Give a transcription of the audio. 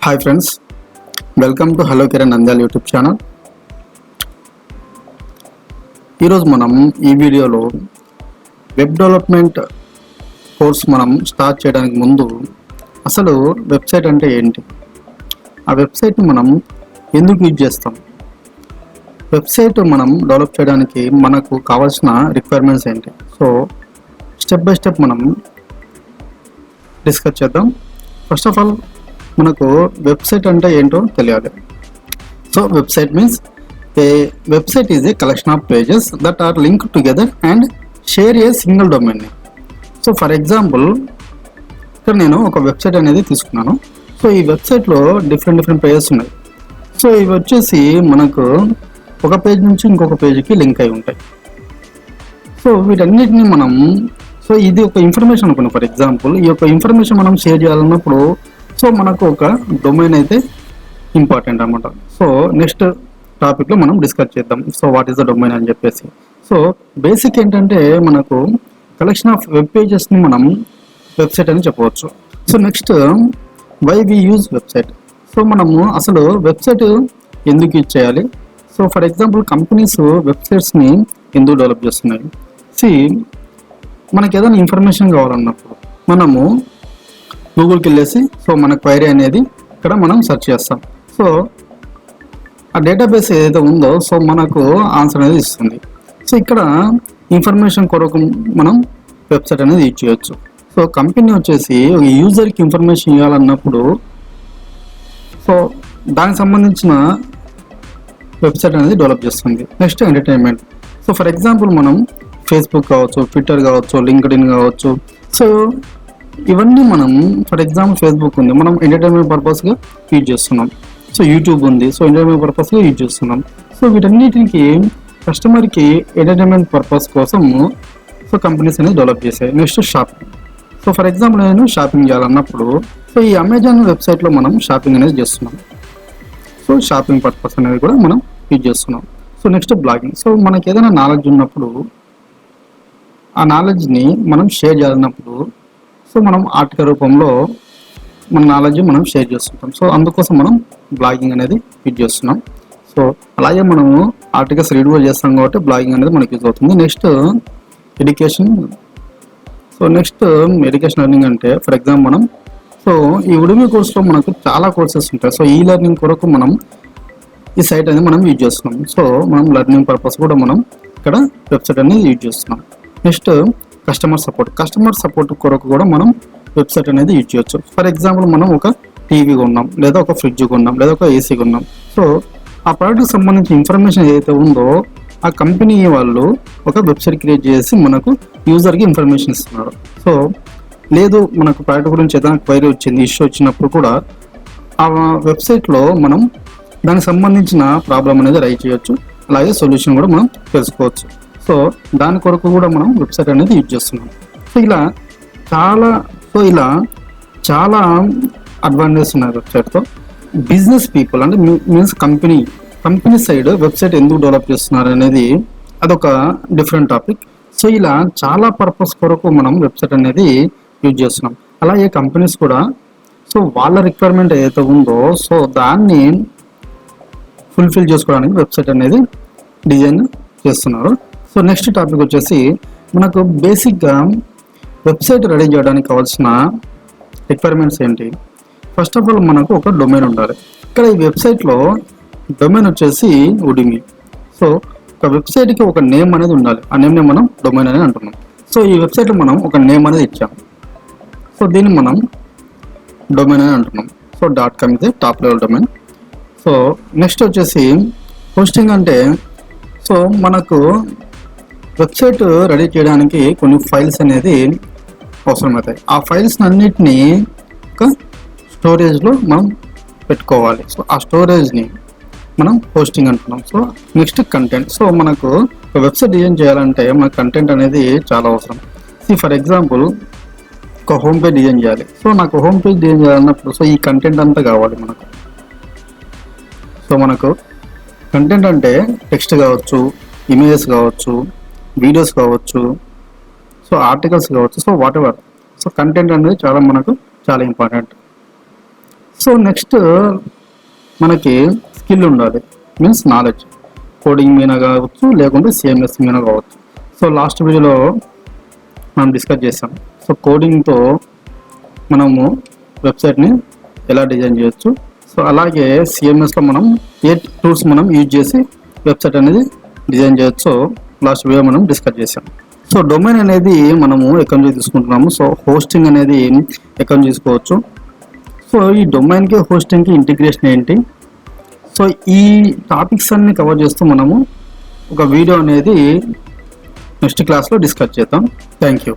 Hi friends, welcome to hello Kiran Nandyal YouTube channel. ఈరోజు మనం ఈ వీడియోలో వెబ్ డెవలప్మెంట్ కోర్స్ మనం స్టార్ట్ చేయడానికి ముందు అసలు వెబ్సైట్ అంటే ఏంటి, ఆ వెబ్సైట్ని మనం ఎందుకు యూజ్ చేస్తాం, వెబ్సైట్ మనం డెవలప్ చేయడానికి మనకు కావాల్సిన రిక్వైర్మెంట్స్ ఏంటి, సో స్టెప్ బై స్టెప్ మనం డిస్కస్ చేద్దాం. ఫస్ట్ ఆఫ్ ఆల్ మనకు వెబ్సైట్ అంటే ఏంటో తెలియాలి. So website means a website is a collection of pages that are link together and share a single domain name. So for example ఇక్కడ నేను ఒక website అనేది తీసుకున్నాను. సో ఈ వెబ్సైట్లో డిఫరెంట్ పేజెస్ ఉన్నాయి. సో ఇవి వచ్చేసి మనకు ఒక పేజ్ నుంచి ఇంకొక పేజీకి లింక్ అయి ఉంటాయి. సో వీటన్నిటిని మనం ఇది ఒక ఇన్ఫర్మేషన్ అనుకున్నాం. ఫర్ ఎగ్జాంపుల్ ఈ యొక్క ఇన్ఫర్మేషన్ మనం షేర్ చేయాలన్నప్పుడు సో మనకు ఒక డొమైన్ అయితే ఇంపార్టెంట్ అన్నమాట. సో నెక్స్ట్ టాపిక్లో మనం డిస్కస్ చేద్దాం. So what is the domain అని చెప్పేసి. సో బేసిక్ ఏంటంటే మనకు కలెక్షన్ ఆఫ్ వెబ్ పేజెస్ని మనం వెబ్సైట్ అని చెప్పవచ్చు. So next why we use website. So మనము అసలు వెబ్సైట్ ఎందుకు యూజ్ చేయాలి. సో ఫర్ ఎగ్జాంపుల్ కంపెనీస్ వెబ్సైట్స్ని ఎందుకు డెవలప్ చేస్తున్నాయి. మనకి ఏదైనా ఇన్ఫర్మేషన్ కావాలన్నప్పుడు మనము గూగుల్కి వెళ్ళేసి సో మన క్వైరీ అనేది ఇక్కడ మనం సెర్చ్ చేస్తాం. సో ఆ డేటాబేస్ ఏదైతే ఉందో సో మనకు ఆన్సర్ అనేది ఇస్తుంది. సో ఇక్కడ ఇన్ఫర్మేషన్ కొరకు మనం వెబ్సైట్ అనేది యూజ్ చేయొచ్చు. సో కంపెనీ వచ్చేసి ఒక యూజర్కి ఇన్ఫర్మేషన్ ఇవ్వాలన్నప్పుడు సో దానికి సంబంధించిన వెబ్సైట్ అనేది డెవలప్ చేస్తుంది. Next entertainment. So for example మనం ఫేస్బుక్ కావచ్చు, ట్విట్టర్ కావచ్చు, లింక్డ్ఇన్ కావచ్చు. సో ఇవన్నీ మనం ఫర్ ఎగ్జాంపుల్ ఫేస్బుక్ ఉంది, మనం ఎంటర్టైన్మెంట్ పర్పస్గా యూజ్ చేస్తున్నాం. సో యూట్యూబ్ ఉంది, సో ఎంటర్టైన్మెంట్ పర్పస్గా యూజ్ చేస్తున్నాం. సో వీటన్నిటికి కస్టమర్కి ఎంటర్టైన్మెంట్ పర్పస్ కోసం సో కంపెనీస్ అనేది డెవలప్ చేశాయి. Next shopping. So for example నేను షాపింగ్ చేయాలన్నప్పుడు సో ఈ అమెజాన్ వెబ్సైట్లో మనం షాపింగ్ అనేది చేస్తున్నాం. సో షాపింగ్ పర్పస్ అనేది కూడా మనం యూజ్ చేస్తున్నాం. So next blogging. సో మనకి ఏదైనా నాలెడ్జ్ ఉన్నప్పుడు ఆ నాలెడ్జ్ని మనం షేర్ చేయాలన్నప్పుడు సో మనం ఆర్టికల్ రూపంలో మన నాలెడ్జ్ మనం షేర్ చేస్తుంటాం. సో అందుకోసం మనం బ్లాగింగ్ అనేది యూజ్ చేస్తున్నాం. సో అలాగే మనము ఆర్టికల్స్ రీడ్ కూడా చేస్తాం కాబట్టి బ్లాగింగ్ అనేది మనకి యూజ్ అవుతుంది. Next education. So next education learning అంటే ఫర్ ఎగ్జాంపుల్ మనం సో ఈ ఉడిమి కోర్సులో మనకు చాలా కోర్సెస్ ఉంటాయి. సో ఈ లెర్నింగ్ కొరకు మనం ఈ సైట్ అనేది మనం యూజ్ చేస్తున్నాం. సో మనం లెర్నింగ్ పర్పస్ కూడా మనం ఇక్కడ వెబ్సైట్ అనేది యూజ్ చేస్తున్నాం. నెక్స్ట్ కస్టమర్ సపోర్ట్ కొరకు కూడా మనం వెబ్సైట్ అనేది యూజ్ చేయొచ్చు. ఫర్ ఎగ్జాంపుల్ మనం ఒక టీవీ కొన్నాం, లేదా ఒక ఫ్రిడ్జ్ కొన్నాం, లేదా ఒక ఏసీ కొన్నాం. సో ఆ ప్రోడక్ట్కి సంబంధించిన ఇన్ఫర్మేషన్ ఏదైతే ఉందో ఆ కంపెనీ వాళ్ళు ఒక వెబ్సైట్ క్రియేట్ చేసి మనకు యూజర్కి ఇన్ఫర్మేషన్ ఇస్తున్నారు. సో లేదు మనకు ప్రోడక్ట్ గురించి ఏదైనా క్వైరీ వచ్చింది, ఇష్యూ వచ్చినప్పుడు కూడా ఆ వెబ్సైట్లో మనం దానికి సంబంధించిన ప్రాబ్లం అనేది రైజ్ చేయొచ్చు, అలాగే సొల్యూషన్ కూడా మనం తెలుసుకోవచ్చు. సో దాని కొరకు కూడా మనం వెబ్సైట్ అనేది యూజ్ చేస్తున్నాం. సో ఇలా చాలా అడ్వాంటేజ్ ఉన్నాయి వెబ్సైట్తో. బిజినెస్ పీపుల్ అంటే మీన్స్ కంపెనీ సైడ్ వెబ్సైట్ ఎందుకు డెవలప్ చేస్తున్నారు అనేది అదొక డిఫరెంట్ టాపిక్. సో ఇలా చాలా పర్పస్ కొరకు మనం వెబ్సైట్ అనేది యూజ్ చేస్తున్నాం. అలాగే కంపెనీస్ కూడా సో వాళ్ళ రిక్వైర్మెంట్ ఏదైతే ఉందో సో దాన్ని ఫుల్ఫిల్ చేసుకోవడానికి వెబ్సైట్ అనేది డిజైన్ చేస్తున్నారు. సో నెక్స్ట్ టాపిక్ వచ్చేసి మనకు బేసిక్గా వెబ్సైట్ రెడీ చేయడానికి కావాల్సిన రిక్వైర్మెంట్స్ ఏంటి. ఫస్ట్ ఆఫ్ ఆల్ మనకు ఒక డొమైన్ ఉండాలి. ఇక్కడ ఈ వెబ్సైట్లో డొమైన్ వచ్చేసి ఉడిమి. సో ఒక వెబ్సైట్కి ఒక నేమ్ అనేది ఉండాలి. ఆ నేమ్ని మనం డొమైన్ అనేది అంటున్నాం. సో ఈ వెబ్సైట్లో మనం ఒక నేమ్ అనేది ఇచ్చాం. సో దీన్ని మనం డొమైన్ అని అంటున్నాం. సో .com ఇది top level domain. So next వచ్చేసి హోస్టింగ్. అంటే సో మనకు వెబ్సైట్ రెడీ చేయడానికి కొన్ని ఫైల్స్ అనేది అవసరమవుతాయి. ఆ ఫైల్స్ అన్నిటినీ ఒక స్టోరేజ్లో మనం పెట్టుకోవాలి. సో ఆ స్టోరేజ్ని మనం హోస్టింగ్ అంటున్నాం. So next content. సో మనకు ఒక వెబ్సైట్ డిజైన్ చేయాలంటే మనకు కంటెంట్ అనేది చాలా అవసరం. ఫర్ ఎగ్జాంపుల్ ఒక హోమ్ పేజ్ డిజైన్ చేయాలి. సో నాకు హోమ్ పేజ్ డిజైన్ చేయాలన్నప్పుడు సో ఈ కంటెంట్ అంతా కావాలి మనకు. సో మనకు కంటెంట్ అంటే టెక్స్ట్ కావచ్చు, ఇమేజెస్ కావచ్చు, వీడియోస్ కావచ్చు, సో ఆర్టికల్స్ కావచ్చు, so what ever. So content అనేది మనకు చాలా ఇంపార్టెంట్. సో నెక్స్ట్ మనకి స్కిల్ ఉండాలి, మీన్స్ నాలెడ్జ్. కోడింగ్ మీద కావచ్చు, లేకుంటే సిఎంఎస్ మీద కావచ్చు. సో లాస్ట్ వీడియోలో మనం డిస్కస్ చేసాం. సో కోడింగ్తో మనము వెబ్సైట్ని ఎలా డిజైన్ చేయొచ్చు, సో అలాగే సిఎంఎస్లో మనం ఏ టూల్స్ మనం యూజ్ చేసి వెబ్సైట్ అనేది డిజైన్ చేయొచ్చో లాస్ట్ వీడియో మనం డిస్కస్ చేసాం. సో డొమైన్ అనేది మనము ఎక్కడి నుంచి తీసుకుంటున్నాము, సో హోస్టింగ్ అనేది ఎక్కడి నుంచి తీసుకోవచ్చు, సో ఈ డొమైన్కి హోస్టింగ్కి ఇంటిగ్రేషన్ ఏంటి, సో ఈ టాపిక్స్ అన్ని కవర్ చేస్తూ మనము ఒక వీడియో అనేది నెక్స్ట్ క్లాస్లో డిస్కస్ చేద్దాం. Thank you.